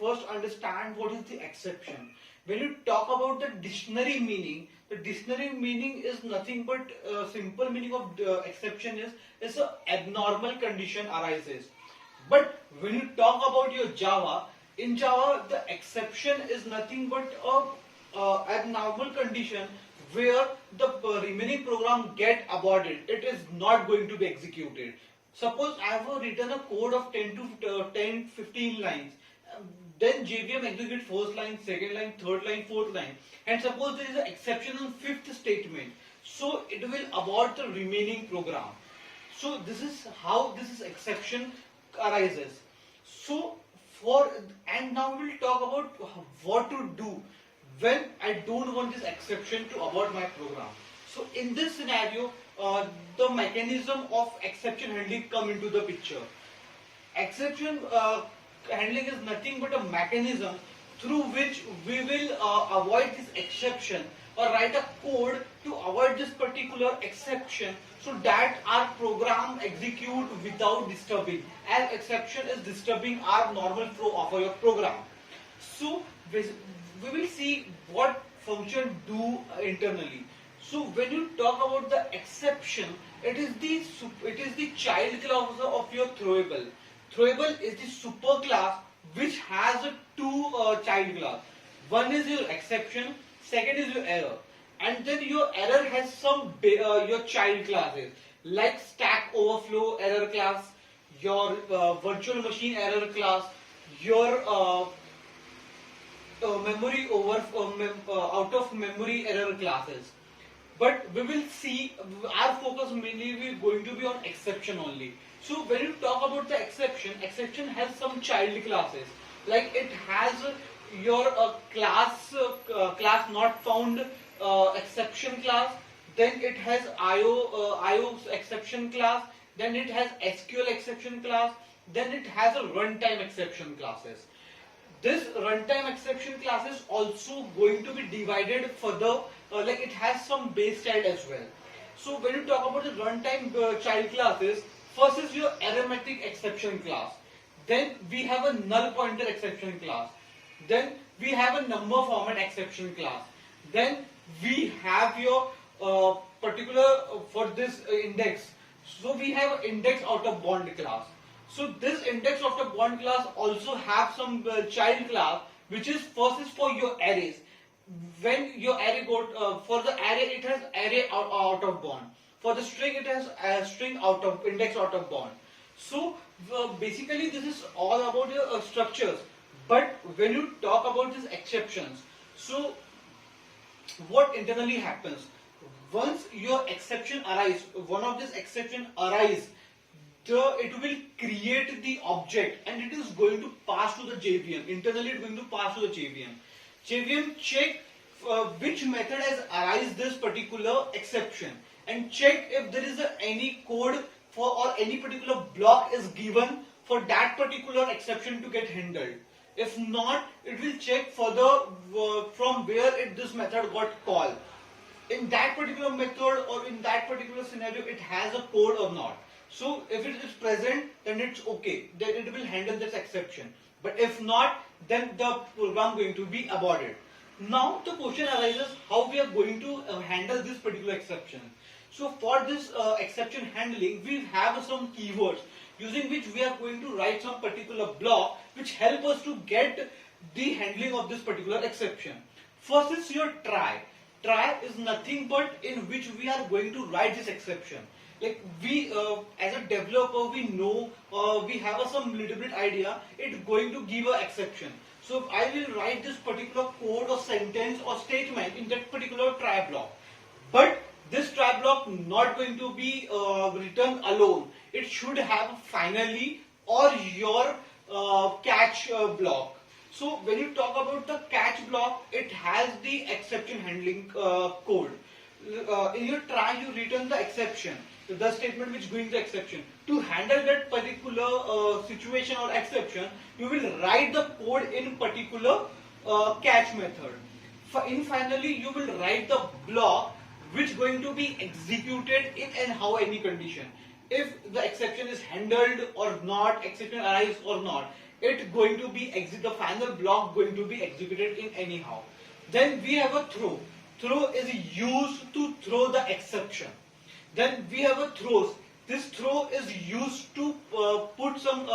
first understand what is the exception. When you talk about the dictionary meaning is nothing but simple meaning of exception is a abnormal condition arises. But when you talk about your Java, in Java the exception is nothing but a abnormal condition where the remaining program get aborted. It is not going to be executed. Suppose I have written a code of 10 to 10, 15 lines. Then JVM executes first line, second line, third line, fourth line. And suppose there is an exception on fifth statement. So it will abort the remaining program. So this is how this is exception arises. So now we will talk about what to do when I don't want this exception to abort my program. So in this scenario, the mechanism of exception handling come into the picture. Exception handling is nothing but a mechanism through which we will avoid this exception or write a code to avoid this particular exception so that our program execute without disturbing, as exception is disturbing our normal flow of your program. So we will see what function do internally. So when you talk about the exception, it is the child class of your throwable. Throwable is the super class which has two child class. One is your exception, second is your error, and then your error has some your child classes like Stack Overflow error class, your virtual machine error class, your memory out of memory error classes. But we will see our focus mainly will going to be on exception only. So when you talk about the exception has some child classes. Like it has your class not found exception class. Then it has IO exception class. Then it has SQL exception class. Then it has a runtime exception classes. This runtime exception class is also going to be divided further, like it has some base child as well. So when you talk about the runtime child classes, first is your arithmetic exception class. Then we have a null pointer exception class. Then we have a number format exception class. Then we have your particular for this index. So we have index out of bond class. So this index of the bond class also have some child class, which is first is for your arrays. When your array for the array it has array out of bond. For the string it has a string out of index out of bond. So basically this is all about your structures. But when you talk about these exceptions, so what internally happens? Once your exception arises, one of this exception arises, it will create the object and it is going to pass to the JVM. Internally it is going to pass to the JVM. JVM check which method has arised this particular exception and check if there is any code for or any particular block is given for that particular exception to get handled. If not, it will check further from where this method got called. In that particular method or in that particular scenario it has a code or not. So if it is present, then it's okay. Then it will handle this exception. But if not, then the program going to be aborted. Now the question arises how we are going to handle this particular exception. So for this exception handling, we have some keywords using which we are going to write some particular block which help us to get the handling of this particular exception. First is your try. Try is nothing but in which we are going to write this exception. Like we as a developer we know we have some little bit idea it's going to give an exception. So I will write this particular code or sentence or statement in that particular try block. But this try block not going to be written alone. It should have finally or your catch block. So when you talk about the catch block, it has the exception handling code. In your try you return the exception, the statement which going the exception. To handle that particular situation or exception, you will write the code in particular catch method. Finally, you will write the block which going to be executed in and how any condition. If the exception is handled or not, exception arises or not. it going to be the final block going to be executed in anyhow. Then we have a throw. Throw is used to throw the exception. Then we have a throws. This throw is used to put some